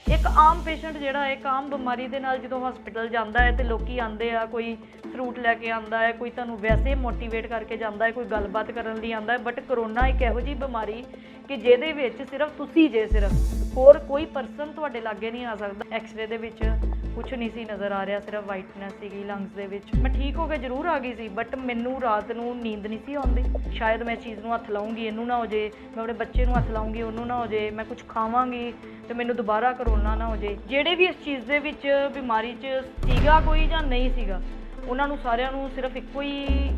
एक आम पेशेंट जिहड़ा एक आम बीमारी दे नाल जदों हॉस्पिटल जांदा है तो लोकी आंदे आ, कोई फ्रूट लैके आंदा है, कोई तुहानूं वैसे मोटिवेट करके जांदा है, कोई गलबात करन लई आंदा है। बट करोना एक इहो जी बीमारी कि जिहदे विच सिर्फ तुसीं जे, सिर्फ होर कोई परसन तुहाडे लागे नहीं आ सकदा। एक्सरे दे विच कुछ नहीं सी नज़र आ रहा, सिर्फ वाइटनैस सीगी लंग्स दे विच। मैं ठीक हो के जरूर आ गई सी, बट मैनू रात नूं नींद नहीं सी आउंदी। शायद मैं चीज़ नूं हत्थ लाऊंगी इनू ना हो जे, मैं अपने बच्चे नूं हत्थ लाऊंगी उन्नू ना हो जे, मैं कुछ खावांगी तो मैनू दोबारा करोना ना हो जे। ਜਿਹੜੇ भी इस चीज़ दे विच बीमारी च सीगा कोई जां नहीं सीगा, उन्हां नूं सारिआं नूं सिर्फ इक्को ही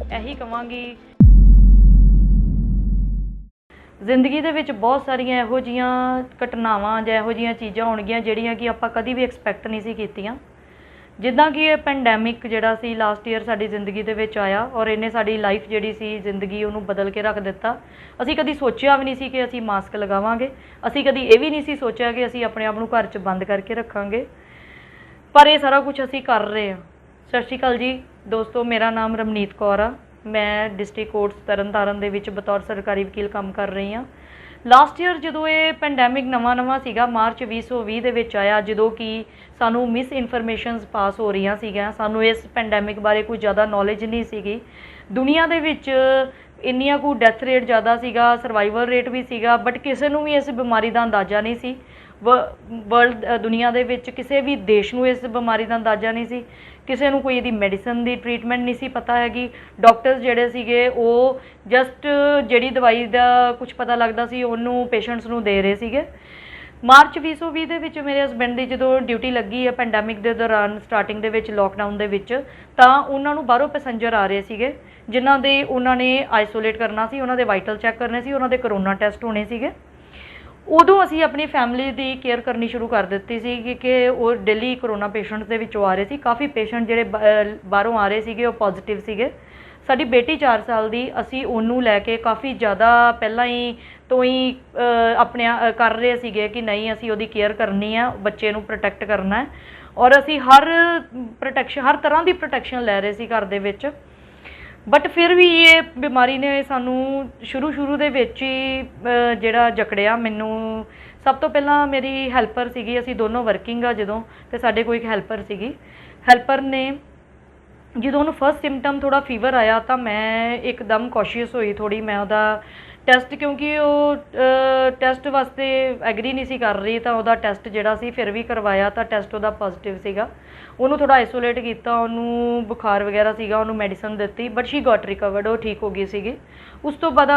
यही कहांगी, ਜ਼ਿੰਦਗੀ ਦੇ ਵਿੱਚ ਬਹੁਤ ਸਾਰੀਆਂ ਇਹੋ ਜਿਹੀਆਂ ਘਟਨਾਵਾਂ ਜਾਂ ਇਹੋ ਜਿਹੀਆਂ ਚੀਜ਼ਾਂ ਹੋਣਗੀਆਂ ਜਿਹੜੀਆਂ ਕਿ ਆਪਾਂ ਕਦੀ ਵੀ ਐਕਸਪੈਕਟ ਨਹੀਂ ਸੀ ਕੀਤੀਆਂ। ਜਿੱਦਾਂ ਕਿ ਇਹ ਪੈਂਡੈਮਿਕ ਜਿਹੜਾ ਸੀ ਲਾਸਟ ਈਅਰ ਸਾਡੀ ਜ਼ਿੰਦਗੀ ਦੇ ਵਿੱਚ ਆਇਆ ਔਰ ਇਹਨੇ ਸਾਡੀ ਲਾਈਫ ਜਿਹੜੀ ਸੀ ਜ਼ਿੰਦਗੀ ਉਹਨੂੰ ਬਦਲ ਕੇ ਰੱਖ ਦਿੱਤਾ। ਅਸੀਂ ਕਦੀ ਸੋਚਿਆ ਵੀ ਨਹੀਂ ਸੀ ਕਿ ਅਸੀਂ ਮਾਸਕ ਲਗਾਵਾਂਗੇ, ਅਸੀਂ ਕਦੀ ਇਹ ਵੀ ਨਹੀਂ ਸੀ ਸੋਚਿਆ ਕਿ ਅਸੀਂ ਆਪਣੇ ਆਪ ਨੂੰ ਘਰ 'ਚ ਬੰਦ ਕਰਕੇ ਰੱਖਾਂਗੇ, ਪਰ ਇਹ ਸਾਰਾ ਕੁਝ ਅਸੀਂ ਕਰ ਰਹੇ ਹਾਂ। ਸਤਿ ਸ਼੍ਰੀ ਅਕਾਲ ਜੀ ਦੋਸਤੋ, ਮੇਰਾ ਨਾਮ ਰਮਨੀਤ ਕੌਰ ਆ। ਮੈਂ ਡਿਸਟ੍ਰਿਕਟ ਕੋਰਟ ਤਰਨਤਾਰਨ ਦੇ ਵਿੱਚ ਬਤੌਰ ਸਰਕਾਰੀ ਵਕੀਲ ਕੰਮ ਕਰ ਰਹੀ ਹਾਂ। ਲਾਸਟ ਈਅਰ ਜਦੋਂ ਇਹ ਪੈਂਡੈਮਿਕ ਨਵਾਂ ਸੀਗਾ, ਮਾਰਚ 2020 ਦੇ ਵਿੱਚ ਆਇਆ, ਜਦੋਂ ਕਿ ਸਾਨੂੰ ਮਿਸ ਇਨਫੋਰਮੇਸ਼ਨਸ ਪਾਸ ਹੋ ਰਹੀਆਂ ਸੀਗੀਆਂ, ਸਾਨੂੰ ਇਸ ਪੈਂਡੈਮਿਕ ਬਾਰੇ ਕੋਈ ਜ਼ਿਆਦਾ ਨੌਲੇਜ ਨਹੀਂ ਸੀਗੀ। ਦੁਨੀਆ ਦੇ ਵਿੱਚ ਇੰਨੀਆਂ ਕੁ ਡੈਥ ਰੇਟ ਜ਼ਿਆਦਾ ਸੀਗਾ, ਸਰਵਾਈਵਲ ਰੇਟ ਵੀ ਸੀਗਾ, ਬਟ ਕਿਸੇ ਨੂੰ ਵੀ ਇਸ ਬਿਮਾਰੀ ਦਾ ਅੰਦਾਜ਼ਾ ਨਹੀਂ ਸੀ। ਵਰਲਡ ਦੁਨੀਆ ਦੇ ਵਿੱਚ ਕਿਸੇ ਵੀ ਦੇਸ਼ ਨੂੰ ਇਸ ਬਿਮਾਰੀ ਦਾ ਅੰਦਾਜ਼ਾ ਨਹੀਂ ਸੀ, ਕਿਸੇ ਨੂੰ ਕੋਈ ਇਹਦੀ ਮੈਡੀਸਨ ਦੀ ਟ੍ਰੀਟਮੈਂਟ ਨਹੀਂ ਸੀ ਪਤਾ ਹੈਗੀ। ਡਾਕਟਰਸ ਜਿਹੜੇ ਸੀਗੇ ਉਹ ਜਸਟ ਜਿਹੜੀ ਦਵਾਈ ਦਾ ਕੁਝ ਪਤਾ ਲੱਗਦਾ ਸੀ ਉਹਨੂੰ ਪੇਸ਼ੈਂਟਸ ਨੂੰ ਦੇ ਰਹੇ ਸੀਗੇ। ਮਾਰਚ 2020 ਦੇ ਵਿੱਚ ਮੇਰੇ ਹਸਬੈਂਡ ਦੀ ਜਦੋਂ ਡਿਊਟੀ ਲੱਗੀ ਹੈ ਪੈਂਡੈਮਿਕ ਦੇ ਦੌਰਾਨ, ਸਟਾਰਟਿੰਗ ਦੇ ਵਿੱਚ ਲੋਕਡਾਊਨ ਦੇ ਵਿੱਚ, ਤਾਂ ਉਹਨਾਂ ਨੂੰ ਬਾਹਰੋਂ ਪੈਸੰਜਰ ਆ ਰਹੇ ਸੀਗੇ ਜਿਨ੍ਹਾਂ ਦੇ ਉਹਨਾਂ ਨੇ ਆਈਸੋਲੇਟ ਕਰਨਾ ਸੀ, ਉਹਨਾਂ ਦੇ ਵਾਈਟਲ ਚੈੱਕ ਕਰਨੇ ਸੀ, ਉਹਨਾਂ ਦੇ ਕਰੋਨਾ ਟੈਸਟ ਹੋਣੇ ਸੀਗੇ। ਉਦੋਂ ਅਸੀਂ ਆਪਣੀ ਫੈਮਿਲੀ ਦੀ ਕੇਅਰ ਕਰਨੀ ਸ਼ੁਰੂ ਕਰ ਦਿੱਤੀ ਸੀ ਕਿ ਉਹ ਡੇਲੀ ਕਰੋਨਾ ਪੇਸ਼ੈਂਟਸ ਦੇ ਵਿੱਚੋਂ ਆ ਰਹੇ ਸੀ। ਕਾਫੀ ਪੇਸ਼ੈਂਟ ਜਿਹੜੇ ਬਾਹਰੋਂ ਆ ਰਹੇ ਸੀਗੇ ਉਹ ਪੋਜ਼ੀਟਿਵ ਸੀਗੇ। ਸਾਡੀ ਬੇਟੀ 4 ਸਾਲ ਦੀ, ਅਸੀਂ ਉਹਨੂੰ ਲੈ ਕੇ ਕਾਫੀ ਜ਼ਿਆਦਾ ਪਹਿਲਾਂ ਤੋਂ ਹੀ ਆਪਣੇ ਕਰ ਰਹੇ ਸੀਗੇ ਕਿ ਨਹੀਂ ਅਸੀਂ ਉਹਦੀ ਕੇਅਰ ਕਰਨੀ ਆ, ਬੱਚੇ ਨੂੰ ਪ੍ਰੋਟੈਕਟ ਕਰਨਾ ਹੈ, ਔਰ ਅਸੀਂ ਹਰ ਤਰ੍ਹਾਂ ਦੀ ਪ੍ਰੋਟੈਕਸ਼ਨ ਲੈ ਰਹੇ ਸੀ ਘਰ ਦੇ ਵਿੱਚ। ਬਟ ਫਿਰ ਵੀ ਇਹ ਬਿਮਾਰੀ ਨੇ ਸਾਨੂੰ ਸ਼ੁਰੂ ਦੇ ਵਿੱਚ ਹੀ ਜਿਹੜਾ ਜਕੜਿਆ। ਮੈਨੂੰ ਸਭ ਤੋਂ ਪਹਿਲਾਂ ਮੇਰੀ ਹੈਲਪਰ ਸੀਗੀ, ਅਸੀਂ ਦੋਨੋਂ ਵਰਕਿੰਗ ਆ ਜਦੋਂ, ਅਤੇ ਸਾਡੇ ਕੋਲ ਇੱਕ ਹੈਲਪਰ ਸੀਗੀ। ਹੈਲਪਰ ਨੇ ਜਦੋਂ ਉਹਨੂੰ ਫਸਟ ਸਿੰਪਟਮ ਥੋੜ੍ਹਾ ਫੀਵਰ ਆਇਆ ਤਾਂ ਮੈਂ ਇੱਕਦਮ ਕੌਸ਼ੀਅਸ ਹੋਈ ਥੋੜ੍ਹੀ। ਮੈਂ ਉਹਦਾ ਟੈਸਟ, ਕਿਉਂਕਿ ਉਹ ਟੈਸਟ ਵਾਸਤੇ ਐਗਰੀ ਨਹੀਂ ਸੀ ਕਰ ਰਹੀ, ਤਾਂ ਉਹਦਾ ਟੈਸਟ ਜਿਹੜਾ ਸੀ ਫਿਰ ਵੀ ਕਰਵਾਇਆ ਤਾਂ ਟੈਸਟ ਉਹਦਾ ਪੋਜ਼ੀਟਿਵ ਸੀਗਾ। ਉਹਨੂੰ ਥੋੜ੍ਹਾ ਆਈਸੋਲੇਟ ਕੀਤਾ, ਉਹਨੂੰ ਬੁਖਾਰ ਵਗੈਰਾ ਸੀਗਾ, ਉਹਨੂੰ ਮੈਡੀਸਨ ਦਿੱਤੀ, ਬਟ ਸ਼ੀ ਗੋਟ ਰਿਕਵਰਡ, ਉਹ ਠੀਕ ਹੋ ਗਈ ਸੀਗੀ। ਉਸ ਤੋਂ ਬਾਅਦ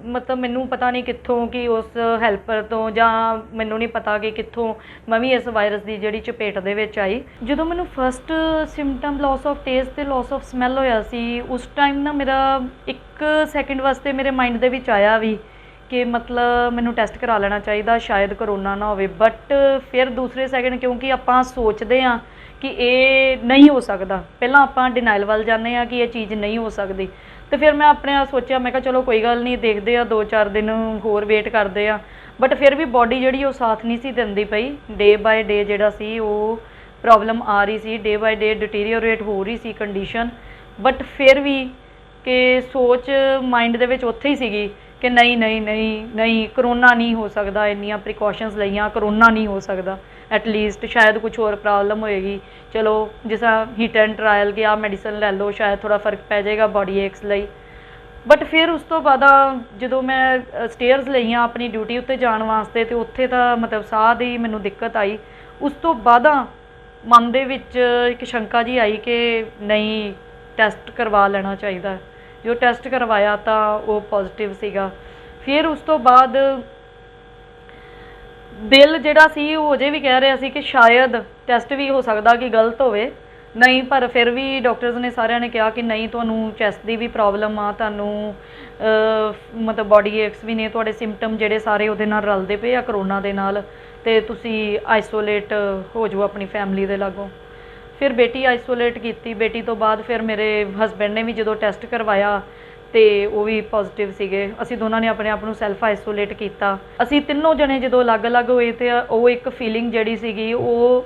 ਮਤਲਬ ਮੈਨੂੰ ਪਤਾ ਨਹੀਂ ਕਿੱਥੋਂ ਕਿ ਉਸ ਹੈਲਪਰ ਤੋਂ, ਜਾਂ ਮੈਨੂੰ ਨਹੀਂ ਪਤਾ ਕਿ ਕਿੱਥੋਂ ਮੈਂ ਵੀ ਇਸ ਵਾਇਰਸ ਦੀ ਜਿਹੜੀ ਚਪੇਟ ਦੇ ਵਿੱਚ ਆਈ। ਜਦੋਂ ਮੈਨੂੰ first symptom loss of taste ਅਤੇ ਲਾਸ ਆਫ ਸਮੈਲ ਹੋਇਆ ਸੀ, ਉਸ ਟਾਈਮ ਨਾ ਮੇਰਾ 1 ਸੈਕਿੰਡ ਵਾਸਤੇ ਮੇਰੇ ਮਾਈਂਡ ਦੇ ਵਿੱਚ ਆਇਆ ਵੀ ਕਿ ਮਤਲਬ ਮੈਨੂੰ ਟੈਸਟ ਕਰਾ ਲੈਣਾ ਚਾਹੀਦਾ, ਸ਼ਾਇਦ ਕਰੋਨਾ ਨਾ ਹੋਵੇ। ਬਟ ਫਿਰ ਦੂਸਰੇ ਸੈਕਿੰਡ, ਕਿਉਂਕਿ ਆਪਾਂ ਸੋਚਦੇ ਹਾਂ ਕਿ ਇਹ ਨਹੀਂ ਹੋ ਸਕਦਾ, ਪਹਿਲਾਂ ਆਪਾਂ ਡਿਨਾਈਲ ਵੱਲ ਜਾਂਦੇ ਹਾਂ ਕਿ ਇਹ ਚੀਜ਼ ਨਹੀਂ ਹੋ ਸਕਦੀ, ਅਤੇ ਫਿਰ ਮੈਂ ਆਪਣੇ ਆਪ ਸੋਚਿਆ, ਮੈਂ ਕਿਹਾ ਚਲੋ ਕੋਈ ਗੱਲ ਨਹੀਂ, ਦੇਖਦੇ ਆ 2-4 ਦਿਨ ਹੋਰ ਵੇਟ ਕਰਦੇ ਆ। ਬਟ ਫਿਰ ਵੀ ਬੋਡੀ ਜਿਹੜੀ ਉਹ ਸਾਥ ਨਹੀਂ ਸੀ ਦਿੰਦੀ ਪਈ। ਡੇ ਬਾਏ ਡੇ ਜਿਹੜਾ ਸੀ ਉਹ ਪ੍ਰੋਬਲਮ ਆ ਰਹੀ ਸੀ, ਡੇ ਬਾਏ ਡੇ ਡਿਟੀਰੀਓਰੇਟ ਹੋ ਰਹੀ ਸੀ ਕੰਡੀਸ਼ਨ। ਬਟ ਫਿਰ ਵੀ ਕਿ ਸੋਚ ਮਾਈਂਡ ਦੇ ਵਿੱਚ ਉੱਥੇ ਹੀ ਸੀਗੀ ਕਿ ਨਹੀਂ ਕਰੋਨਾ ਨਹੀਂ ਹੋ ਸਕਦਾ, ਇੰਨੀਆਂ ਪ੍ਰੀਕੋਸ਼ਨਸ ਲਈਆਂ, ਕਰੋਨਾ ਨਹੀਂ ਹੋ ਸਕਦਾ, ਐਟਲੀਸਟ ਸ਼ਾਇਦ ਕੁਛ ਹੋਰ ਪ੍ਰੋਬਲਮ ਹੋਏਗੀ, ਚਲੋ ਜਿਸ ਤਰ੍ਹਾਂ ਹੀਟ ਐਂਡ ਟਰਾਇਲ ਕਿ ਆਹ ਮੈਡੀਸਨ ਲੈ ਲਓ, ਸ਼ਾਇਦ ਥੋੜ੍ਹਾ ਫਰਕ ਪੈ ਜਾਏਗਾ ਬਾਡੀ ਏਕਸ ਲਈ। ਬਟ ਫਿਰ ਉਸ ਤੋਂ ਬਾਅਦ ਜਦੋਂ ਮੈਂ ਸਟੇਅਰਸ ਲਈਆਂ ਆਪਣੀ ਡਿਊਟੀ ਉੱਤੇ ਜਾਣ ਵਾਸਤੇ, ਅਤੇ ਉੱਥੇ ਤਾਂ ਮਤਲਬ ਸਾਹ ਦੀ ਮੈਨੂੰ ਦਿੱਕਤ ਆਈ। ਉਸ ਤੋਂ ਬਾਅਦ ਮਨ ਦੇ ਵਿੱਚ ਇੱਕ ਸ਼ੰਕਾ ਜੀ ਆਈ ਕਿ ਨਹੀਂ, ਟੈਸਟ ਕਰਵਾ ਲੈਣਾ ਚਾਹੀਦਾ। ਜੋ ਟੈਸਟ ਕਰਵਾਇਆ ਤਾਂ ਉਹ ਪੋਜ਼ੀਟਿਵ ਸੀਗਾ। ਫਿਰ ਉਸ ਤੋਂ ਬਾਅਦ ਦਿਲ ਜਿਹੜਾ ਸੀ ਉਹ ਅਜੇ ਵੀ ਕਹਿ ਰਿਹਾ ਸੀ ਕਿ ਸ਼ਾਇਦ ਟੈਸਟ ਵੀ ਹੋ ਸਕਦਾ ਕਿ ਗਲਤ ਹੋਵੇ, ਨਹੀਂ, ਪਰ ਫਿਰ ਵੀ ਡਾਕਟਰਸ ਨੇ ਸਾਰਿਆਂ ਨੇ ਕਿਹਾ ਕਿ ਨਹੀਂ, ਤੁਹਾਨੂੰ ਚੈਸਟ ਦੀ ਵੀ ਪ੍ਰੋਬਲਮ ਆ, ਤੁਹਾਨੂੰ ਮਤਲਬ ਬਾਡੀ ਏਕਸ ਵੀ ਨੇ, ਤੁਹਾਡੇ ਸਿੰਪਟਮ ਜਿਹੜੇ ਸਾਰੇ ਉਹਦੇ ਨਾਲ ਰਲਦੇ ਪਏ ਆ ਕਰੋਨਾ ਦੇ ਨਾਲ, ਅਤੇ ਤੁਸੀਂ ਆਈਸੋਲੇਟ ਹੋ ਜਾਓ ਆਪਣੀ ਫੈਮਿਲੀ ਦੇ ਲਾਗੋਂ। ਫਿਰ ਬੇਟੀ ਆਈਸੋਲੇਟ ਕੀਤੀ। ਬੇਟੀ ਤੋਂ ਬਾਅਦ ਫਿਰ ਮੇਰੇ ਹਸਬੈਂਡ ਨੇ ਵੀ ਜਦੋਂ ਟੈਸਟ ਕਰਵਾਇਆ ਅਤੇ ਉਹ ਵੀ ਪੋਜ਼ੀਟਿਵ ਸੀਗੇ। ਅਸੀਂ ਦੋਨਾਂ ਨੇ ਆਪਣੇ ਆਪ ਨੂੰ ਸੈਲਫ ਆਈਸੋਲੇਟ ਕੀਤਾ। ਅਸੀਂ ਤਿੰਨੋਂ ਜਣੇ ਜਦੋਂ ਅਲੱਗ-ਅਲੱਗ ਹੋਏ ਅਤੇ ਉਹ ਇੱਕ ਫੀਲਿੰਗ ਜਿਹੜੀ ਸੀਗੀ ਉਹ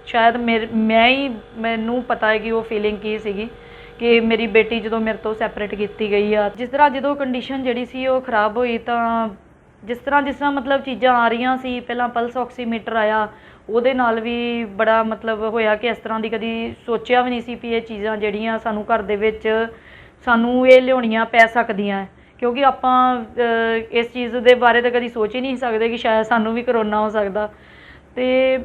ਸ਼ਾਇਦ ਮੈਨੂੰ ਪਤਾ ਹੈ ਕਿ ਉਹ ਫੀਲਿੰਗ ਕੀ ਸੀਗੀ ਕਿ ਮੇਰੀ ਬੇਟੀ ਜਦੋਂ ਮੇਰੇ ਤੋਂ ਸੈਪਰੇਟ ਕੀਤੀ ਗਈ ਆ। ਜਿਸ ਤਰ੍ਹਾਂ ਜਦੋਂ ਕੰਡੀਸ਼ਨ ਜਿਹੜੀ ਸੀ ਉਹ ਖਰਾਬ ਹੋਈ ਤਾਂ ਜਿਸ ਤਰ੍ਹਾਂ ਮਤਲਬ ਚੀਜ਼ਾਂ ਆ ਰਹੀਆਂ ਸੀ, ਪਹਿਲਾਂ ਪਲਸ ਆਕਸੀਮੀਟਰ ਆਇਆ, ਉਹਦੇ ਨਾਲ ਵੀ ਬੜਾ ਮਤਲਬ ਹੋਇਆ ਕਿ ਇਸ ਤਰ੍ਹਾਂ ਦੀ ਕਦੀ ਸੋਚਿਆ ਵੀ ਨਹੀਂ ਸੀ ਵੀ ਇਹ ਚੀਜ਼ਾਂ ਜਿਹੜੀਆਂ ਸਾਨੂੰ ਘਰ ਦੇ ਵਿੱਚ ਸਾਨੂੰ ਇਹ ਲਿਆਉਣੀਆਂ ਪੈ ਸਕਦੀਆਂ, ਕਿਉਂਕਿ ਆਪਾਂ ਇਸ ਚੀਜ਼ ਦੇ ਬਾਰੇ ਤਾਂ ਕਦੀ ਸੋਚ ਹੀ ਨਹੀਂ ਸਕਦੇ ਕਿ ਸ਼ਾਇਦ ਸਾਨੂੰ ਵੀ ਕਰੋਨਾ ਹੋ ਸਕਦਾ। ਅਤੇ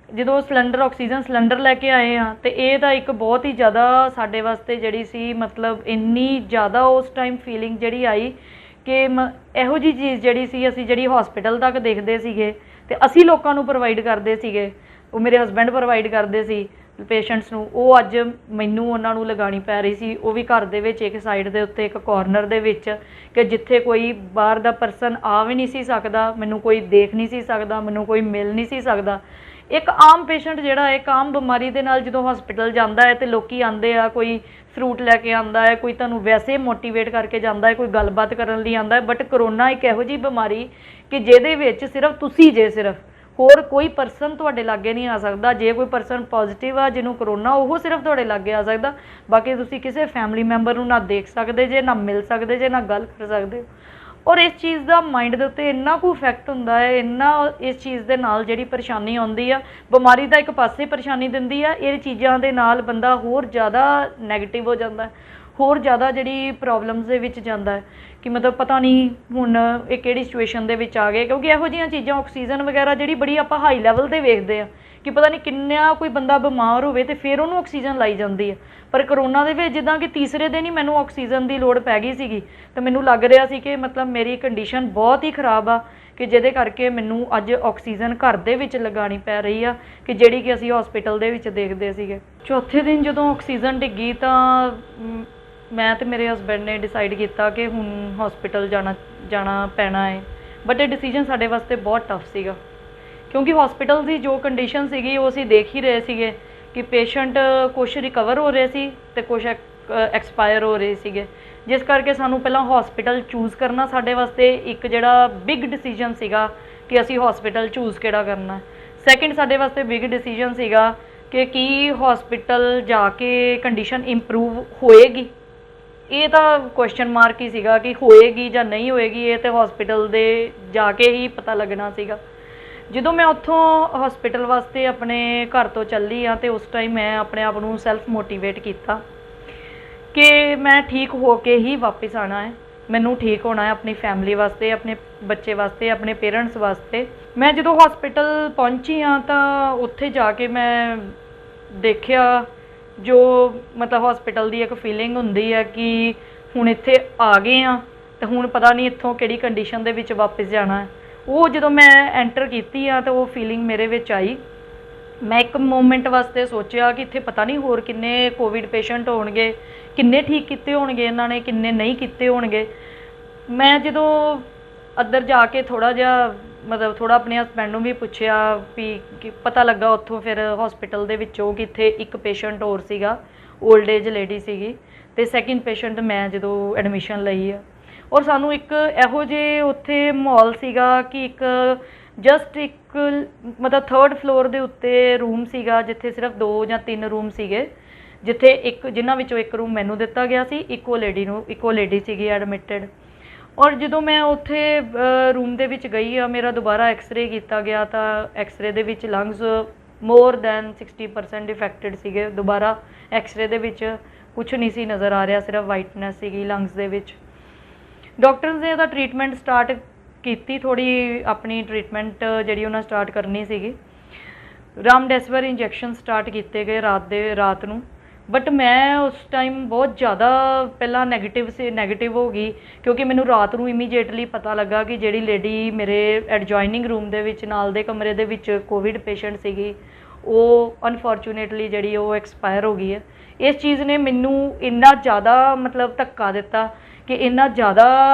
ਜਦੋਂ ਆਕਸੀਜਨ ਸਿਲੰਡਰ ਲੈ ਕੇ ਆਏ ਹਾਂ, ਅਤੇ ਇਹ ਤਾਂ ਇੱਕ ਬਹੁਤ ਹੀ ਜ਼ਿਆਦਾ ਸਾਡੇ ਵਾਸਤੇ ਜਿਹੜੀ ਸੀ ਮਤਲਬ ਇੰਨੀ ਜ਼ਿਆਦਾ ਉਸ ਟਾਈਮ ਫੀਲਿੰਗ ਜਿਹੜੀ ਆਈ ਕਿ ਇਹੋ ਜਿਹੀ ਚੀਜ਼ ਜਿਹੜੀ ਸੀ ਅਸੀਂ ਜਿਹੜੀ ਹੌਸਪੀਟਲ ਤੱਕ ਦੇਖਦੇ ਸੀਗੇ ਅਤੇ ਅਸੀਂ ਲੋਕਾਂ ਨੂੰ ਪ੍ਰੋਵਾਈਡ ਕਰਦੇ ਸੀਗੇ, ਉਹ ਮੇਰੇ ਹਸਬੈਂਡ ਪ੍ਰੋਵਾਈਡ ਕਰਦੇ ਸੀ ਪੇਸ਼ੈਂਟਸ ਨੂੰ, ਉਹ ਅੱਜ ਮੈਨੂੰ ਉਹਨਾਂ ਨੂੰ ਲਗਾਉਣੀ ਪੈ ਰਹੀ ਸੀ, ਉਹ ਵੀ ਘਰ ਦੇ ਵਿੱਚ ਇੱਕ ਸਾਈਡ ਦੇ ਉੱਤੇ ਇੱਕ ਕੋਰਨਰ ਦੇ ਵਿੱਚ, ਕਿ ਜਿੱਥੇ ਕੋਈ ਬਾਹਰ ਦਾ ਪਰਸਨ ਆ ਵੀ ਨਹੀਂ ਸੀ ਸਕਦਾ, ਮੈਨੂੰ ਕੋਈ ਦੇਖ ਨਹੀਂ ਸੀ ਸਕਦਾ, ਮੈਨੂੰ ਕੋਈ ਮਿਲ ਨਹੀਂ ਸੀ ਸਕਦਾ। ਇੱਕ ਆਮ ਪੇਸ਼ੈਂਟ ਜਿਹੜਾ ਇੱਕ ਆਮ ਬਿਮਾਰੀ ਦੇ ਨਾਲ ਜਦੋਂ ਹਸਪੀਟਲ ਜਾਂਦਾ ਹੈ, ਤੇ ਲੋਕੀ ਆਉਂਦੇ ਆ, ਕੋਈ ਫਰੂਟ ਲੈ ਕੇ ਆਉਂਦਾ ਹੈ, ਕੋਈ ਤੁਹਾਨੂੰ ਵੈਸੇ ਮੋਟੀਵੇਟ ਕਰਕੇ ਜਾਂਦਾ ਹੈ, ਕੋਈ ਗੱਲਬਾਤ ਕਰਨ ਲਈ ਆਉਂਦਾ ਹੈ, ਬਟ ਕਰੋਨਾ ਇੱਕ ਇਹੋ ਜਿਹੀ ਬਿਮਾਰੀ ਕਿ ਜਿਹਦੇ ਵਿੱਚ ਸਿਰਫ ਤੁਸੀਂ ਸਿਰਫ ਹੋਰ ਕੋਈ ਪਰਸਨ ਤੁਹਾਡੇ ਲਾਗੇ ਨਹੀਂ ਆ ਸਕਦਾ। ਜੇ ਕੋਈ ਪਰਸਨ ਪੋਜ਼ੀਟਿਵ ਆ ਜਿਹਨੂੰ ਕਰੋਨਾ, ਉਹ ਸਿਰਫ ਤੁਹਾਡੇ ਲਾਗੇ ਆ ਸਕਦਾ, ਬਾਕੀ ਤੁਸੀਂ ਕਿਸੇ ਫੈਮਿਲੀ ਮੈਂਬਰ ਨੂੰ ਨਾ ਦੇਖ ਸਕਦੇ ਜੇ, ਨਾ ਮਿਲ ਸਕਦੇ ਜੇ, ਨਾ ਗੱਲ ਕਰ ਸਕਦੇ। ਔਰ ਇਸ ਚੀਜ਼ ਦਾ ਮਾਈਂਡ ਦੇ ਉੱਤੇ ਇੰਨਾ ਕੁ ਇਫੈਕਟ ਹੁੰਦਾ ਹੈ, ਇੰਨਾ ਇਸ ਚੀਜ਼ ਦੇ ਨਾਲ ਜਿਹੜੀ ਪਰੇਸ਼ਾਨੀ ਆਉਂਦੀ ਆ, ਬਿਮਾਰੀ ਦਾ ਇੱਕ ਪਾਸੇ ਪਰੇਸ਼ਾਨੀ ਦਿੰਦੀ ਆ, ਇਹ ਚੀਜ਼ਾਂ ਦੇ ਨਾਲ ਬੰਦਾ ਹੋਰ ਜ਼ਿਆਦਾ ਨੈਗੇਟਿਵ ਹੋ ਜਾਂਦਾ, ਹੋਰ ਜ਼ਿਆਦਾ ਜਿਹੜੀ ਪ੍ਰੋਬਲਮਸ ਦੇ ਵਿੱਚ ਜਾਂਦਾ ਹੈ ਕਿ ਮਤਲਬ ਪਤਾ ਨਹੀਂ ਹੁਣ ਇਹ ਕਿਹੜੀ ਸਿਚੁਏਸ਼ਨ ਦੇ ਵਿੱਚ ਆ ਗਏ, ਕਿਉਂਕਿ ਇਹੋ ਜਿਹੀਆਂ ਚੀਜ਼ਾਂ ਆਕਸੀਜਨ ਵਗੈਰਾ ਜਿਹੜੀ ਬੜੀ ਆਪਾਂ ਹਾਈ ਲੈਵਲ 'ਤੇ ਵੇਖਦੇ ਆ ਕਿ ਪਤਾ ਨਹੀਂ ਕਿੰਨਾ ਕੋਈ ਬੰਦਾ ਬਿਮਾਰ ਹੋਵੇ ਅਤੇ ਫਿਰ ਉਹਨੂੰ ਆਕਸੀਜਨ ਲਾਈ ਜਾਂਦੀ ਹੈ। ਪਰ ਕਰੋਨਾ ਦੇ ਵਿੱਚ ਜਿੱਦਾਂ ਕਿ ਤੀਸਰੇ ਦਿਨ ਹੀ ਮੈਨੂੰ ਆਕਸੀਜਨ ਦੀ ਲੋੜ ਪੈ ਗਈ ਸੀਗੀ, ਅਤੇ ਮੈਨੂੰ ਲੱਗ ਰਿਹਾ ਸੀ ਕਿ ਮਤਲਬ ਮੇਰੀ ਕੰਡੀਸ਼ਨ ਬਹੁਤ ਹੀ ਖਰਾਬ ਆ, ਕਿ ਜਿਹਦੇ ਕਰਕੇ ਮੈਨੂੰ ਅੱਜ ਆਕਸੀਜਨ ਘਰ ਦੇ ਵਿੱਚ ਲਗਾਉਣੀ ਪੈ ਰਹੀ ਆ, ਕਿ ਜਿਹੜੀ ਕਿ ਅਸੀਂ ਹਸਪੀਟਲ ਦੇ ਵਿੱਚ ਦੇਖਦੇ ਸੀਗੇ। ਚੌਥੇ ਦਿਨ ਜਦੋਂ ਆਕਸੀਜਨ ਡਿੱਗੀ ਤਾਂ ਮੈਂ ਤੇ ਮੇਰੇ ਹਸਬੈਂਡ ਨੇ ਡਿਸਾਈਡ ਕੀਤਾ ਕਿ ਹੁਣ ਹਸਪੀਟਲ ਜਾਣਾ ਪੈਣਾ ਹੈ। ਬਟ ਇਹ ਡਿਸੀਜਨ ਸਾਡੇ ਵਾਸਤੇ ਬਹੁਤ ਟਫ ਸੀਗਾ, ਕਿਉਂਕਿ ਹਸਪੀਟਲ ਦੀ ਜੋ ਕੰਡੀਸ਼ਨ ਸੀਗੀ ਉਹ ਅਸੀਂ ਦੇਖ ਹੀ ਰਹੇ ਸੀਗੇ ਕਿ ਪੇਸ਼ੈਂਟ ਕੁਛ ਰਿਕਵਰ ਹੋ ਰਹੇ ਸੀ ਅਤੇ ਕੁਛ ਐਕਸਪਾਇਰ ਹੋ ਰਹੇ ਸੀਗੇ, ਜਿਸ ਕਰਕੇ ਸਾਨੂੰ ਪਹਿਲਾਂ ਹਸਪੀਟਲ ਚੂਜ਼ ਕਰਨਾ ਸਾਡੇ ਵਾਸਤੇ ਇੱਕ ਜਿਹੜਾ ਬਿਗ ਡਿਸੀਜਨ ਸੀਗਾ ਕਿ ਅਸੀਂ ਹਸਪੀਟਲ ਚੂਜ਼ ਕਿਹੜਾ ਕਰਨਾ। ਸੈਕਿੰਡ ਸਾਡੇ ਵਾਸਤੇ ਬਿਗ ਡਿਸੀਜਨ ਸੀਗਾ ਕਿ ਕੀ ਹਸਪੀਟਲ ਜਾ ਕੇ ਕੰਡੀਸ਼ਨ ਇੰਪਰੂਵ ਹੋਏਗੀ। ਇਹ ਤਾਂ ਕੁਐਸਚਨ ਮਾਰਕ ਹੀ ਸੀਗਾ ਕਿ ਹੋਏਗੀ ਜਾਂ ਨਹੀਂ ਹੋਏਗੀ, ਇਹ ਤਾਂ ਹਸਪੀਟਲ ਦੇ ਜਾ ਕੇ ਹੀ ਪਤਾ ਲੱਗਣਾ ਸੀਗਾ। ਜਦੋਂ ਮੈਂ ਉੱਥੋਂ ਹਸਪੀਟਲ ਵਾਸਤੇ ਆਪਣੇ ਘਰ ਤੋਂ ਚੱਲੀ ਹਾਂ, ਅਤੇ ਉਸ ਟਾਈਮ ਮੈਂ ਆਪਣੇ ਆਪ ਨੂੰ ਸੈਲਫ ਮੋਟੀਵੇਟ ਕੀਤਾ ਕਿ ਮੈਂ ਠੀਕ ਹੋ ਕੇ ਹੀ ਵਾਪਸ ਆਉਣਾ ਹੈ, ਮੈਨੂੰ ਠੀਕ ਹੋਣਾ ਹੈ ਆਪਣੀ ਫੈਮਿਲੀ ਵਾਸਤੇ, ਆਪਣੇ ਬੱਚੇ ਵਾਸਤੇ, ਆਪਣੇ ਪੇਰੈਂਟਸ ਵਾਸਤੇ। ਮੈਂ ਜਦੋਂ ਹਸਪੀਟਲ ਪਹੁੰਚੀ ਹਾਂ ਤਾਂ ਉੱਥੇ ਜਾ ਕੇ ਮੈਂ ਦੇਖਿਆ ਜੋ ਮਤਲਬ ਹਸਪੀਟਲ ਦੀ ਇੱਕ ਫੀਲਿੰਗ ਹੁੰਦੀ ਹੈ ਕਿ ਹੁਣ ਇੱਥੇ ਆ ਗਏ ਹਾਂ ਅਤੇ ਹੁਣ ਪਤਾ ਨਹੀਂ ਇੱਥੋਂ ਕਿਹੜੀ ਕੰਡੀਸ਼ਨ ਦੇ ਵਿੱਚ ਵਾਪਸ ਜਾਣਾ ਹੈ। ਉਹ ਜਦੋਂ ਮੈਂ ਐਂਟਰ ਕੀਤੀ ਆ ਤਾਂ ਉਹ ਫੀਲਿੰਗ ਮੇਰੇ ਵਿੱਚ ਆਈ। ਮੈਂ ਇੱਕ ਮੂਮੈਂਟ ਵਾਸਤੇ ਸੋਚਿਆ ਕਿ ਇੱਥੇ ਪਤਾ ਨਹੀਂ ਹੋਰ ਕਿੰਨੇ ਕੋਵਿਡ ਪੇਸ਼ੈਂਟ ਹੋਣਗੇ, ਕਿੰਨੇ ਠੀਕ ਕੀਤੇ ਹੋਣਗੇ ਇਹਨਾਂ ਨੇ, ਕਿੰਨੇ ਨਹੀਂ ਕੀਤੇ ਹੋਣਗੇ। ਮੈਂ ਜਦੋਂ ਅੰਦਰ ਜਾ ਕੇ ਥੋੜ੍ਹਾ ਜਿਹਾ ਮਤਲਬ ਥੋੜ੍ਹਾ ਆਪਣੇ ਹਸਬੈਂਡ ਨੂੰ ਵੀ ਪੁੱਛਿਆ ਵੀ ਕਿ ਪਤਾ ਲੱਗਾ ਉੱਥੋਂ ਫਿਰ ਹਸਪੀਟਲ ਦੇ ਵਿੱਚੋਂ ਕਿ ਇੱਥੇ ਇੱਕ ਪੇਸ਼ੈਂਟ ਹੋਰ ਸੀਗਾ, ਓਲਡ ਏਜ ਲੇਡੀ ਸੀਗੀ, ਅਤੇ ਸੈਕਿੰਡ ਪੇਸ਼ੈਂਟ ਮੈਂ ਜਦੋਂ ਐਡਮਿਸ਼ਨ ਲਈ ਆ। ਔਰ ਸਾਨੂੰ ਇੱਕ ਇਹੋ ਜਿਹੇ ਉੱਥੇ ਮਾਹੌਲ ਸੀਗਾ ਕਿ ਇੱਕ ਜਸਟ ਇੱਕ ਮਤਲਬ 3rd ਫਲੋਰ ਦੇ ਉੱਤੇ ਰੂਮ ਸੀਗਾ, ਜਿੱਥੇ ਸਿਰਫ 2 ਜਾਂ 3 ਰੂਮ ਸੀਗੇ, ਜਿਨ੍ਹਾਂ ਵਿੱਚੋਂ ਇੱਕ ਰੂਮ ਮੈਨੂੰ ਦਿੱਤਾ ਗਿਆ ਸੀ, ਇੱਕੋ ਲੇਡੀ ਸੀਗੀ ਐਡਮਿਟਡ। ਔਰ ਜਦੋਂ ਮੈਂ ਉੱਥੇ ਰੂਮ ਦੇ ਵਿੱਚ ਗਈ ਆ, ਮੇਰਾ ਦੁਬਾਰਾ ਐਕਸਰੇ ਕੀਤਾ ਗਿਆ ਤਾਂ ਐਕਸਰੇ ਦੇ ਵਿੱਚ ਲੰਗਸ ਮੋਰ ਦੈਨ 60% ਇਫੈਕਟਡ ਸੀਗੇ। ਦੁਬਾਰਾ ਐਕਸਰੇ ਦੇ ਵਿੱਚ ਕੁਛ ਨਹੀਂ ਸੀ ਨਜ਼ਰ ਆ ਰਿਹਾ, ਸਿਰਫ ਵਾਈਟਨੈਸ ਸੀਗੀ ਲੰਗਸ ਦੇ ਵਿੱਚ। ਡਾਕਟਰਸ ਨੇ ਉਹਦਾ ਟਰੀਟਮੈਂਟ ਸਟਾਰਟ ਕੀਤੀ, ਥੋੜ੍ਹੀ ਆਪਣੀ ਟਰੀਟਮੈਂਟ ਜਿਹੜੀ ਉਹਨਾਂ ਸਟਾਰਟ ਕਰਨੀ ਸੀਗੀ। ਰਾਮਡੈਸਿਵਰ ਇੰਜੈਕਸ਼ਨ ਸਟਾਰਟ ਕੀਤੇ ਗਏ ਰਾਤ ਨੂੰ, ਬਟ ਮੈਂ ਉਸ ਟਾਈਮ ਬਹੁਤ ਜ਼ਿਆਦਾ ਪਹਿਲਾਂ ਨੈਗੇਟਿਵ ਹੋ ਗਈ, ਕਿਉਂਕਿ ਮੈਨੂੰ ਰਾਤ ਨੂੰ ਇਮੀਡੀਏਟਲੀ ਪਤਾ ਲੱਗਾ ਕਿ ਜਿਹੜੀ ਲੇਡੀ ਮੇਰੇ ਐਡਜੋਇਨਿੰਗ ਰੂਮ ਦੇ ਵਿੱਚ ਨਾਲ ਦੇ ਕਮਰੇ ਦੇ ਵਿੱਚ ਕੋਵਿਡ ਪੇਸ਼ੈਂਟ ਸੀਗੀ, ਉਹ ਅਨਫੋਰਚੂਨੇਟਲੀ ਜਿਹੜੀ ਉਹ ਐਕਸਪਾਇਰ ਹੋ ਗਈ ਹੈ। ਇਸ ਚੀਜ਼ ਨੇ ਮੈਨੂੰ ਇੰਨਾ ਜ਼ਿਆਦਾ ਮਤਲਬ ਧੱਕਾ ਦਿੱਤਾ ਕਿ ਇੰਨਾ ਜ਼ਿਆਦਾ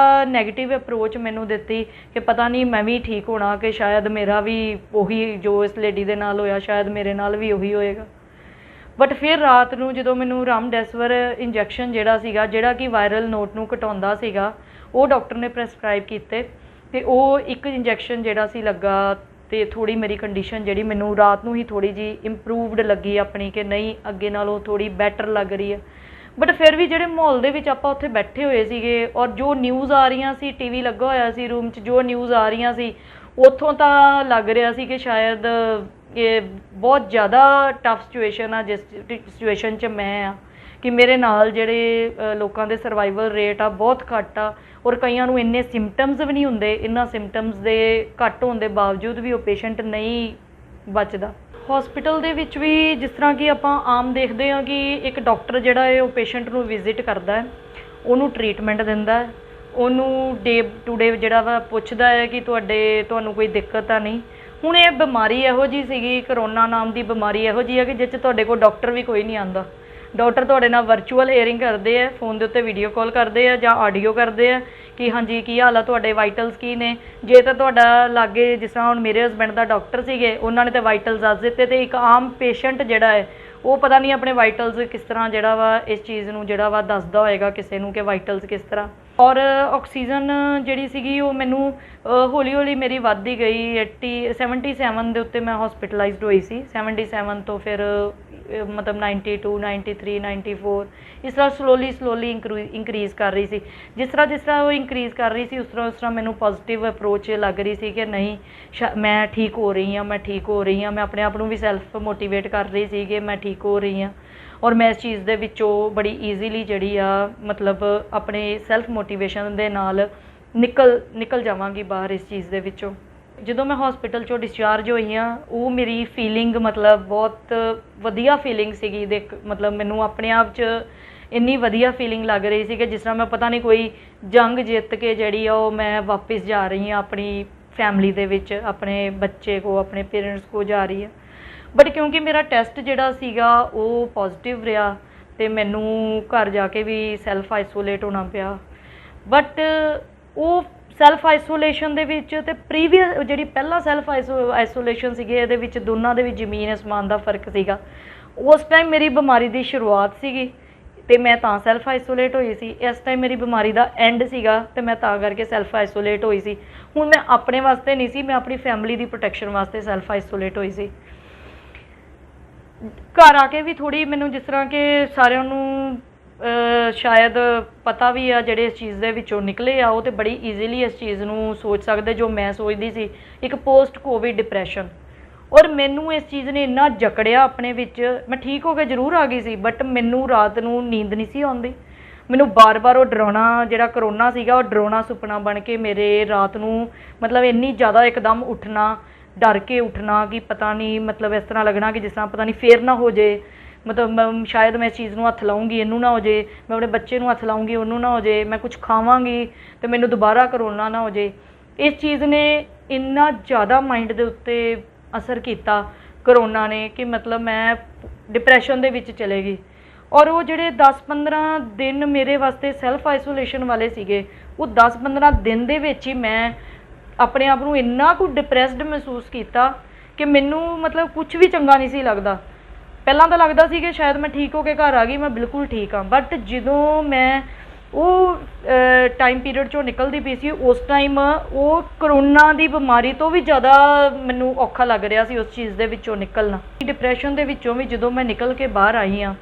ਨੈਗੇਟਿਵ ਅਪਰੋਚ ਮੈਨੂੰ ਦਿੱਤੀ ਕਿ ਪਤਾ ਨਹੀਂ ਮੈਂ ਵੀ ਠੀਕ ਹੋਣਾ, ਕਿ ਸ਼ਾਇਦ ਮੇਰਾ ਵੀ ਉਹੀ ਜੋ ਇਸ ਲੇਡੀ ਦੇ ਨਾਲ ਹੋਇਆ ਸ਼ਾਇਦ ਮੇਰੇ ਨਾਲ ਵੀ ਉਹੀ ਹੋਏਗਾ। ਬਟ ਫਿਰ ਰਾਤ ਨੂੰ ਜਦੋਂ ਮੈਨੂੰ ਰਾਮਡੈਸਿਵਰ ਇੰਜੈਕਸ਼ਨ ਜਿਹੜਾ ਕਿ ਵਾਇਰਲ ਨੋਟ ਨੂੰ ਘਟਾਉਂਦਾ ਸੀਗਾ, ਉਹ ਡਾਕਟਰ ਨੇ ਪ੍ਰੈਸਕ੍ਰਾਈਬ ਕੀਤੇ, ਅਤੇ ਉਹ ਇੱਕ ਇੰਜੈਕਸ਼ਨ ਜਿਹੜਾ ਸੀ ਲੱਗਾ, ਅਤੇ ਥੋੜ੍ਹੀ ਮੇਰੀ ਕੰਡੀਸ਼ਨ ਜਿਹੜੀ ਮੈਨੂੰ ਰਾਤ ਨੂੰ ਹੀ ਥੋੜ੍ਹੀ ਜਿਹੀ ਇੰਪਰੂਵਡ ਲੱਗੀ ਆਪਣੀ, ਕਿ ਨਹੀਂ ਅੱਗੇ ਨਾਲੋਂ ਥੋੜ੍ਹੀ ਬੈਟਰ ਲੱਗ ਰਹੀ ਹੈ। ਬਟ ਫਿਰ ਵੀ ਜਿਹੜੇ ਮਾਹੌਲ ਦੇ ਵਿੱਚ ਆਪਾਂ ਉੱਥੇ ਬੈਠੇ ਹੋਏ ਸੀਗੇ ਔਰ ਜੋ ਨਿਊਜ਼ ਆ ਰਹੀਆਂ ਸੀ, ਟੀਵੀ ਲੱਗਾ ਹੋਇਆ ਸੀ ਰੂਮ 'ਚ, ਜੋ ਨਿਊਜ਼ ਆ ਰਹੀਆਂ ਸੀ ਉੱਥੋਂ ਤਾਂ ਲੱਗ ਰਿਹਾ ਸੀ ਕਿ ਸ਼ਾਇਦ ਇਹ ਬਹੁਤ ਜ਼ਿਆਦਾ ਟਫ ਸਿਚੁਏਸ਼ਨ ਆ, ਜਿਸ ਸਿਚੁਏਸ਼ਨ 'ਚ ਮੈਂ ਆ ਕਿ ਮੇਰੇ ਨਾਲ ਜਿਹੜੇ ਲੋਕਾਂ ਦੇ ਸਰਵਾਈਵਲ ਰੇਟ ਆ ਬਹੁਤ ਘੱਟ ਆ ਔਰ ਕਈਆਂ ਨੂੰ ਇੰਨੇ ਸਿੰਪਟਮਸ ਵੀ ਨਹੀਂ ਹੁੰਦੇ। ਇਹਨਾਂ ਸਿੰਪਟਮਸ ਦੇ ਘੱਟ ਹੋਣ ਦੇ ਬਾਵਜੂਦ ਵੀ ਉਹ ਪੇਸ਼ੈਂਟ ਨਹੀਂ ਬਚਦਾ। ਹਸਪੀਟਲ ਦੇ ਵਿੱਚ ਵੀ ਜਿਸ ਤਰ੍ਹਾਂ ਕਿ ਆਪਾਂ ਆਮ ਦੇਖਦੇ ਹਾਂ ਕਿ ਇੱਕ ਡਾਕਟਰ ਜਿਹੜਾ ਹੈ ਉਹ ਪੇਸ਼ੈਂਟ ਨੂੰ ਵਿਜ਼ਿਟ ਕਰਦਾ ਹੈ, ਉਹਨੂੰ ਟਰੀਟਮੈਂਟ ਦਿੰਦਾ ਹੈ, ਉਹਨੂੰ ਡੇ ਟੂ ਡੇ ਜਿਹੜਾ ਵਾ ਪੁੱਛਦਾ ਹੈ ਕਿ ਤੁਹਾਨੂੰ ਕੋਈ ਦਿੱਕਤ ਤਾਂ ਨਹੀਂ। ਹੁਣ ਇਹ ਬਿਮਾਰੀ ਇਹੋ ਜਿਹੀ ਸੀਗੀ, ਕਰੋਨਾ ਨਾਮ ਦੀ ਬਿਮਾਰੀ ਇਹੋ ਜਿਹੀ ਹੈ ਕਿ ਜਿਸ 'ਚ ਤੁਹਾਡੇ ਕੋਲ ਡਾਕਟਰ ਵੀ ਕੋਈ ਨਹੀਂ ਆਉਂਦਾ। ਡਾਕਟਰ ਤੁਹਾਡੇ ਨਾਲ ਵਰਚੁਅਲ ਹੀਅਰਿੰਗ ਕਰਦੇ ਆ, ਫੋਨ ਦੇ ਉੱਤੇ ਵੀਡੀਓ ਕਾਲ ਕਰਦੇ ਆ ਜਾਂ ਆਡੀਓ ਕਰਦੇ ਆ ਕਿ ਹਾਂਜੀ ਕੀ ਹਾਲ ਆ, ਤੁਹਾਡੇ ਵਾਈਟਲਸ ਕੀ ਨੇ। ਜੇ ਤਾਂ ਤੁਹਾਡਾ ਲਾਗੇ, ਜਿਸ ਤਰ੍ਹਾਂ ਹੁਣ ਮੇਰੇ ਹਸਬੈਂਡ ਦਾ ਡਾਕਟਰ ਸੀਗੇ, ਉਹਨਾਂ ਨੇ ਤਾਂ ਵਾਈਟਲਸ ਦੱਸ ਦਿੱਤੇ, ਅਤੇ ਇੱਕ ਆਮ ਪੇਸ਼ੈਂਟ ਜਿਹੜਾ ਹੈ ਉਹ ਪਤਾ ਨਹੀਂ ਆਪਣੇ ਵਾਈਟਲਸ ਕਿਸ ਤਰ੍ਹਾਂ ਜਿਹੜਾ ਵਾ ਇਸ ਚੀਜ਼ ਨੂੰ ਜਿਹੜਾ ਵਾ ਦੱਸਦਾ ਹੋਏਗਾ ਕਿਸੇ ਨੂੰ ਕਿ ਵਾਈਟਲਸ ਕਿਸ ਤਰ੍ਹਾਂ। ਔਰ ਆਕਸੀਜਨ ਜਿਹੜੀ ਸੀਗੀ ਉਹ ਮੈਨੂੰ ਹੌਲੀ ਹੌਲੀ ਮੇਰੀ ਵੱਧਦੀ ਗਈ। 77 ਦੇ ਉੱਤੇ ਮੈਂ ਹਸਪੀਟਲਾਈਜ਼ਡ ਹੋਈ ਸੀ। 77 ਤੋਂ ਫਿਰ ਮਤਲਬ 92, 93, 94 ਇਸ ਤਰ੍ਹਾਂ ਸਲੋਲੀ ਇੰਕਰੀਜ਼ ਕਰ ਰਹੀ ਸੀ। ਜਿਸ ਤਰ੍ਹਾਂ ਉਹ ਇੰਕਰੀਜ਼ ਕਰ ਰਹੀ ਸੀ ਉਸ ਤਰ੍ਹਾਂ ਮੈਨੂੰ ਪੋਜ਼ੀਟਿਵ ਅਪਰੋਚ ਲੱਗ ਰਹੀ ਸੀ ਕਿ ਨਹੀਂ ਮੈਂ ਠੀਕ ਹੋ ਰਹੀ ਹਾਂ, ਮੈਂ ਆਪਣੇ ਆਪ ਨੂੰ ਵੀ ਸੈਲਫ ਮੋਟੀਵੇਟ ਕਰ ਰਹੀ ਸੀ ਕਿ ਮੈਂ ਠੀਕ ਹੋ ਰਹੀ ਹਾਂ ਔਰ ਮੈਂ ਇਸ ਚੀਜ਼ ਦੇ ਵਿੱਚੋਂ ਬੜੀ ਈਜ਼ੀਲੀ ਜਿਹੜੀ ਆ ਮਤਲਬ ਆਪਣੇ ਸੈਲਫ ਮੋਟੀਵੇਸ਼ਨ ਦੇ ਨਾਲ ਨਿਕਲ ਜਾਵਾਂਗੀ ਬਾਹਰ ਇਸ ਚੀਜ਼ ਦੇ ਵਿੱਚੋਂ। ਜਦੋਂ ਮੈਂ ਹਸਪੀਟਲ 'ਚੋਂ ਡਿਸਚਾਰਜ ਹੋਈ ਹਾਂ ਉਹ ਮੇਰੀ ਫੀਲਿੰਗ ਮਤਲਬ ਬਹੁਤ ਵਧੀਆ ਫੀਲਿੰਗ ਸੀਗੀ। ਮਤਲਬ ਮੈਨੂੰ ਆਪਣੇ ਆਪ 'ਚ ਇੰਨੀ ਵਧੀਆ ਫੀਲਿੰਗ ਲੱਗ ਰਹੀ ਸੀ ਕਿ ਜਿਸ ਤਰ੍ਹਾਂ ਮੈਂ ਪਤਾ ਨਹੀਂ ਕੋਈ ਜੰਗ ਜਿੱਤ ਕੇ ਜਿਹੜੀ ਆ ਉਹ ਮੈਂ ਵਾਪਸ ਜਾ ਰਹੀ ਹਾਂ ਆਪਣੀ ਫੈਮਿਲੀ ਦੇ ਵਿੱਚ, ਆਪਣੇ ਬੱਚੇ ਕੋ, ਆਪਣੇ ਪੇਰੈਂਟਸ ਕੋ ਜਾ ਰਹੀ ਹਾਂ। ਬਟ ਕਿਉਂਕਿ ਮੇਰਾ ਟੈਸਟ ਜਿਹੜਾ ਸੀਗਾ ਉਹ ਪੋਜ਼ੀਟਿਵ ਰਿਹਾ ਅਤੇ ਮੈਨੂੰ ਘਰ ਜਾ ਕੇ ਵੀ ਸੈਲਫ ਆਈਸੋਲੇਟ ਹੋਣਾ ਪਿਆ। ਬਟ ਉਹ ਸੈਲਫ ਆਈਸੋਲੇਸ਼ਨ ਦੇ ਵਿੱਚ ਅਤੇ ਪ੍ਰੀਵੀਅਸ ਜਿਹੜੀ ਪਹਿਲਾਂ ਸੈਲਫ ਆਈਸੋਲੇਸ਼ਨ ਸੀਗੀ ਇਹਦੇ ਵਿੱਚ ਦੋਨਾਂ ਦੇ ਵਿੱਚ ਜ਼ਮੀਨ ਅਸਮਾਨ ਦਾ ਫਰਕ ਸੀਗਾ। ਉਸ ਟਾਈਮ ਮੇਰੀ ਬਿਮਾਰੀ ਦੀ ਸ਼ੁਰੂਆਤ ਸੀਗੀ ਅਤੇ ਮੈਂ ਤਾਂ ਸੈਲਫ ਆਈਸੋਲੇਟ ਹੋਈ ਸੀ। ਇਸ ਟਾਈਮ ਮੇਰੀ ਬਿਮਾਰੀ ਦਾ ਐਂਡ ਸੀਗਾ ਅਤੇ ਮੈਂ ਤਾਂ ਕਰਕੇ ਸੈਲਫ ਆਈਸੋਲੇਟ ਹੋਈ ਸੀ। ਹੁਣ ਮੈਂ ਆਪਣੇ ਵਾਸਤੇ ਨਹੀਂ ਸੀ, ਮੈਂ ਆਪਣੀ ਫੈਮਿਲੀ ਦੀ ਪ੍ਰੋਟੈਕਸ਼ਨ ਵਾਸਤੇ ਸੈਲਫ ਆਈਸੋਲੇਟ ਹੋਈ ਸੀ। ਘਰ ਆ ਕੇ ਵੀ ਥੋੜ੍ਹੀ ਮੈਨੂੰ ਜਿਸ ਤਰ੍ਹਾਂ ਕਿ ਸਾਰਿਆਂ ਨੂੰ ਸ਼ਾਇਦ ਪਤਾ ਵੀ ਆ ਜਿਹੜੇ ਇਸ ਚੀਜ਼ ਦੇ ਵਿੱਚੋਂ ਨਿਕਲੇ ਆ ਉਹ ਤਾਂ ਬੜੀ ਈਜ਼ੀਲੀ ਇਸ ਚੀਜ਼ ਨੂੰ ਸੋਚ ਸਕਦੇ ਜੋ ਮੈਂ ਸੋਚਦੀ ਸੀ, ਇੱਕ ਪੋਸਟ ਕੋਵਿਡ ਡਿਪਰੈਸ਼ਨ। ਔਰ ਮੈਨੂੰ ਇਸ ਚੀਜ਼ ਨੇ ਇੰਨਾ ਜਕੜਿਆ ਆਪਣੇ ਵਿੱਚ, ਮੈਂ ਠੀਕ ਹੋ ਕੇ ਜ਼ਰੂਰ ਆ ਗਈ ਸੀ ਬਟ ਮੈਨੂੰ ਰਾਤ ਨੂੰ ਨੀਂਦ ਨਹੀਂ ਸੀ ਆਉਂਦੀ। ਮੈਨੂੰ ਬਾਰ-ਬਾਰ ਉਹ ਡਰਾਉਣਾ ਜਿਹੜਾ ਕਰੋਨਾ ਸੀਗਾ ਉਹ ਡਰਾਉਣਾ ਸੁਪਨਾ ਬਣ ਕੇ ਮੇਰੇ ਰਾਤ ਨੂੰ ਮਤਲਬ ਇੰਨੀ ਜ਼ਿਆਦਾ ਇੱਕਦਮ ਉੱਠਣਾ, ਡਰ ਕੇ ਉੱਠਣਾ ਕਿ ਪਤਾ ਨਹੀਂ ਮਤਲਬ ਇਸ ਤਰ੍ਹਾਂ ਲੱਗਣਾ ਕਿ ਜਿਸ ਤਰ੍ਹਾਂ ਪਤਾ ਨਹੀਂ ਫੇਰ ਨਾ ਹੋ ਜੇ, ਮਤਲਬ ਸ਼ਾਇਦ ਮੈਂ ਇਸ ਚੀਜ਼ ਨੂੰ ਹੱਥ ਲਾਉਂਗੀ ਇਹਨੂੰ ਨਾ ਹੋ ਜੇ, ਮੈਂ ਆਪਣੇ ਬੱਚੇ ਨੂੰ ਹੱਥ ਲਾਉਂਗੀ ਉਹਨੂੰ ਨਾ ਹੋ ਜੇ, ਮੈਂ ਕੁਝ ਖਾਵਾਂਗੀ ਅਤੇ ਮੈਨੂੰ ਦੁਬਾਰਾ ਕਰੋਨਾ ਨਾ ਹੋ ਜੇ। ਇਸ ਚੀਜ਼ ਨੇ ਇੰਨਾ ਜ਼ਿਆਦਾ ਮਾਈਂਡ ਦੇ ਉੱਤੇ ਅਸਰ ਕੀਤਾ ਕਰੋਨਾ ਨੇ ਕਿ ਮਤਲਬ ਮੈਂ ਡਿਪਰੈਸ਼ਨ ਦੇ ਵਿੱਚ ਚਲੇ ਗਈ। ਔਰ ਉਹ ਜਿਹੜੇ 10-15 ਦਿਨ ਮੇਰੇ ਵਾਸਤੇ ਸੈਲਫ ਆਈਸੋਲੇਸ਼ਨ ਵਾਲੇ ਸੀਗੇ ਉਹ 10-15 ਦਿਨ ਦੇ ਵਿੱਚ ਹੀ ਮੈਂ ਆਪਣੇ ਆਪ ਨੂੰ ਇੰਨਾ ਕੁ ਡਿਪਰੈਸਡ ਮਹਿਸੂਸ ਕੀਤਾ ਕਿ ਮੈਨੂੰ ਮਤਲਬ ਕੁਝ ਵੀ ਚੰਗਾ ਨਹੀਂ ਸੀ ਲੱਗਦਾ। ਪਹਿਲਾਂ ਤਾਂ ਲੱਗਦਾ ਸੀ ਕਿ ਸ਼ਾਇਦ ਮੈਂ ਠੀਕ ਹੋ ਕੇ ਘਰ ਆ ਗਈ, ਮੈਂ ਬਿਲਕੁਲ ਠੀਕ ਹਾਂ। ਬਟ ਜਦੋਂ ਮੈਂ ਉਹ ਟਾਈਮ ਪੀਰੀਅਡ 'ਚੋਂ ਨਿਕਲਦੀ ਪਈ ਸੀ ਉਸ ਟਾਈਮ ਉਹ ਕਰੋਨਾ ਦੀ ਬਿਮਾਰੀ ਤੋਂ ਵੀ ਜ਼ਿਆਦਾ ਮੈਨੂੰ ਔਖਾ ਲੱਗ ਰਿਹਾ ਸੀ ਉਸ ਚੀਜ਼ ਦੇ ਵਿੱਚੋਂ ਨਿਕਲਣਾ। ਡਿਪਰੈਸ਼ਨ ਦੇ ਵਿੱਚੋਂ ਵੀ ਜਦੋਂ ਮੈਂ ਨਿਕਲ ਕੇ ਬਾਹਰ ਆਈ ਹਾਂ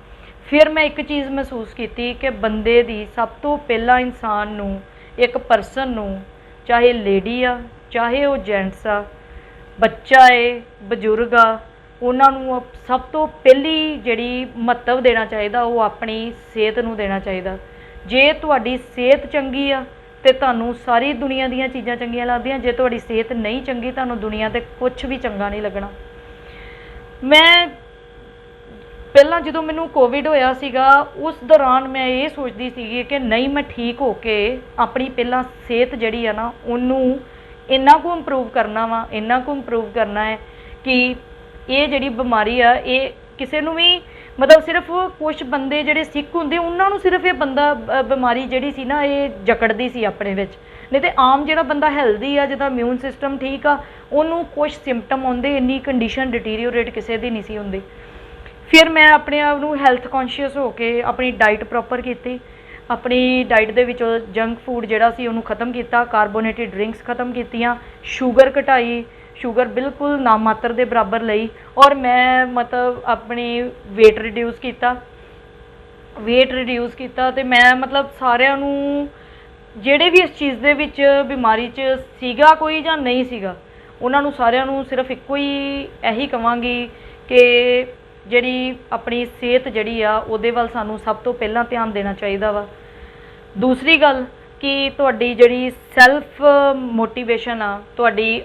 ਫਿਰ ਮੈਂ ਇੱਕ ਚੀਜ਼ ਮਹਿਸੂਸ ਕੀਤੀ ਕਿ ਬੰਦੇ ਦੀ ਸਭ ਤੋਂ ਪਹਿਲਾਂ ਇਨਸਾਨ ਨੂੰ, ਇੱਕ ਪਰਸਨ ਨੂੰ, ਚਾਹੇ ਲੇਡੀ ਆ ਚਾਹੇ ਉਹ ਜੈਂਟਸ ਆ, ਬੱਚਾ ਏ, ਬਜ਼ੁਰਗ ਆ, ਉਹਨਾਂ ਨੂੰ ਸਭ ਤੋਂ ਪਹਿਲੀ ਜਿਹੜੀ ਮਹੱਤਵ ਦੇਣਾ ਚਾਹੀਦਾ ਉਹ ਆਪਣੀ ਸਿਹਤ ਨੂੰ ਦੇਣਾ ਚਾਹੀਦਾ। ਜੇ ਤੁਹਾਡੀ ਸਿਹਤ ਚੰਗੀ ਆ ਤੇ ਤੁਹਾਨੂੰ ਸਾਰੀ ਦੁਨੀਆ ਦੀਆਂ ਚੀਜ਼ਾਂ ਚੰਗੀਆਂ ਲੱਗਦੀਆਂ, ਜੇ ਤੁਹਾਡੀ ਸਿਹਤ ਨਹੀਂ ਚੰਗੀ ਤੁਹਾਨੂੰ ਦੁਨੀਆ ਤੇ ਕੁਝ ਵੀ ਚੰਗਾ ਨਹੀਂ ਲੱਗਣਾ। ਮੈਂ ਪਹਿਲਾਂ ਜਦੋਂ ਮੈਨੂੰ ਕੋਵਿਡ ਹੋਇਆ ਸੀਗਾ ਉਸ ਦੌਰਾਨ ਮੈਂ ਇਹ ਸੋਚਦੀ ਸੀਗੀ ਕਿ ਨਹੀਂ ਮੈਂ ਠੀਕ ਹੋ ਕੇ ਆਪਣੀ ਪਹਿਲਾਂ ਸਿਹਤ ਜਿਹੜੀ ਆ ਨਾ ਉਹਨੂੰ ਇੰਨਾ ਕੁ ਇੰਪਰੂਵ ਕਰਨਾ ਵਾ, ਇੰਨਾ ਕੁ ਇੰਪਰੂਵ ਕਰਨਾ ਹੈ ਕਿ ਇਹ ਜਿਹੜੀ ਬਿਮਾਰੀ ਆ ਇਹ ਕਿਸੇ ਨੂੰ ਵੀ ਮਤਲਬ ਸਿਰਫ ਕੁਛ ਬੰਦੇ ਜਿਹੜੇ ਸਿੱਖ ਹੁੰਦੇ ਉਹਨਾਂ ਨੂੰ ਸਿਰਫ ਇਹ ਬਿਮਾਰੀ ਜਿਹੜੀ ਸੀ ਨਾ ਇਹ ਜਕੜਦੀ ਸੀ ਆਪਣੇ ਵਿੱਚ, ਨਹੀਂ ਤੇ ਆਮ ਜਿਹੜਾ ਬੰਦਾ ਹੈਲਦੀ ਆ, ਜਿਹਦਾ ਇਮਿਊਨ ਸਿਸਟਮ ਠੀਕ ਆ, ਉਹਨੂੰ ਕੁਛ ਸਿੰਪਟਮ ਆਉਂਦੇ, ਇੰਨੀ ਕੰਡੀਸ਼ਨ ਡਿਟੀਰੀਓਰੇਟ ਕਿਸੇ ਦੀ ਨਹੀਂ ਸੀ ਹੁੰਦੀ। ਫਿਰ ਮੈਂ ਆਪਣੇ ਆਪ ਨੂੰ ਹੈਲਥ ਕੌਨਸ਼ੀਅਸ ਹੋ ਕੇ ਆਪਣੀ ਡਾਈਟ ਪ੍ਰੋਪਰ ਕੀਤੀ, ਆਪਣੀ ਡਾਈਟ ਦੇ ਵਿੱਚੋਂ ਜੰਕ ਫੂਡ ਜਿਹੜਾ ਸੀ ਉਹਨੂੰ ਖ਼ਤਮ ਕੀਤਾ, ਕਾਰਬੋਨੇਟਿਡ ਡਰਿੰਕਸ ਖ਼ਤਮ ਕੀਤੀਆਂ, ਸ਼ੂਗਰ ਘਟਾਈ, ਸ਼ੂਗਰ ਬਿਲਕੁਲ ਨਾ ਮਾਤਰ ਦੇ ਬਰਾਬਰ ਲਈ, ਔਰ ਮੈਂ ਮਤਲਬ ਆਪਣੀ ਵੇਟ ਰਿਡਿਊਸ ਕੀਤਾ। weight reduce ਕੀਤਾ ਤੇ ਮੈਂ ਮਤਲਬ ਸਾਰਿਆਂ ਨੂੰ ਜਿਹੜੇ ਵੀ ਇਸ ਚੀਜ਼ ਦੇ ਵਿੱਚ ਬਿਮਾਰੀ 'ਚ ਸੀਗਾ ਕੋਈ ਜਾਂ ਨਹੀਂ ਸੀਗਾ, ਉਹਨਾਂ ਨੂੰ ਸਾਰਿਆਂ ਨੂੰ ਸਿਰਫ ਇੱਕੋ ਹੀ ਇਹੀ ਕਹਾਂਗੀ ਕਿ ਜਿਹੜੀ ਆਪਣੀ ਸਿਹਤ ਜਿਹੜੀ ਆ ਉਹਦੇ ਵੱਲ ਸਾਨੂੰ ਸਭ ਤੋਂ ਪਹਿਲਾਂ ਧਿਆਨ ਦੇਣਾ ਚਾਹੀਦਾ ਵਾ। ਦੂਸਰੀ ਗੱਲ ਕਿ ਤੁਹਾਡੀ ਜਿਹੜੀ ਸੈਲਫ ਮੋਟੀਵੇਸ਼ਨ ਆ, ਤੁਹਾਡੀ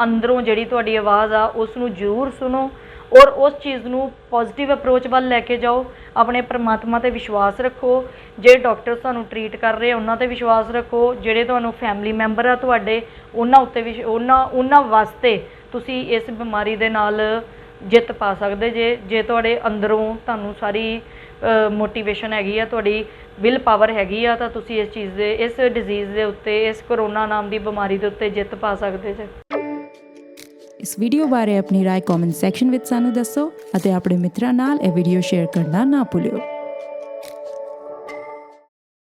ਅੰਦਰੋਂ ਜਿਹੜੀ ਤੁਹਾਡੀ ਆਵਾਜ਼ ਆ ਉਸ ਨੂੰ ਜ਼ਰੂਰ ਸੁਣੋ ਔਰ ਉਸ ਚੀਜ਼ ਨੂੰ ਪੋਜ਼ੀਟਿਵ ਅਪਰੋਚ ਵੱਲ ਲੈ ਕੇ ਜਾਓ। ਆਪਣੇ ਪਰਮਾਤਮਾ 'ਤੇ ਵਿਸ਼ਵਾਸ ਰੱਖੋ, ਜਿਹੜੇ ਡਾਕਟਰ ਤੁਹਾਨੂੰ ਟਰੀਟ ਕਰ ਰਹੇ ਉਹਨਾਂ 'ਤੇ ਵਿਸ਼ਵਾਸ ਰੱਖੋ, ਜਿਹੜੇ ਤੁਹਾਨੂੰ ਫੈਮਿਲੀ ਮੈਂਬਰ ਆ ਤੁਹਾਡੇ ਉਹਨਾਂ ਉੱਤੇ ਵੀ ਉਹਨਾਂ ਵਾਸਤੇ ਤੁਸੀਂ ਇਸ ਬਿਮਾਰੀ ਦੇ ਨਾਲ ਜਿੱਤ ਪਾ ਸਕਦੇ ਜੇ ਤੁਹਾਡੇ ਅੰਦਰੋਂ ਤੁਹਾਨੂੰ ਸਾਰੀ ਮੋਟੀਵੇਸ਼ਨ ਹੈਗੀ ਆ, ਤੁਹਾਡੀ ਵਿਲ ਪਾਵਰ ਹੈਗੀ ਆ, ਤਾਂ ਤੁਸੀਂ ਇਸ ਚੀਜ਼ ਦੇ ਇਸ ਡਿਜ਼ੀਜ਼ ਦੇ ਉੱਤੇ, ਇਸ ਕਰੋਨਾ ਨਾਮ ਦੀ ਬਿਮਾਰੀ ਦੇ ਉੱਤੇ ਜਿੱਤ ਪਾ ਸਕਦੇ ਜੇ। ਇਸ ਵੀਡੀਓ ਬਾਰੇ ਆਪਣੀ ਰਾਏ ਕਮੈਂਟ ਸੈਕਸ਼ਨ ਵਿੱਚ ਸਾਨੂੰ ਦੱਸੋ ਅਤੇ ਆਪਣੇ ਮਿੱਤਰਾਂ ਨਾਲ ਇਹ ਵੀਡੀਓ ਸ਼ੇਅਰ ਕਰਨਾ ਨਾ ਭੁੱਲਿਓ।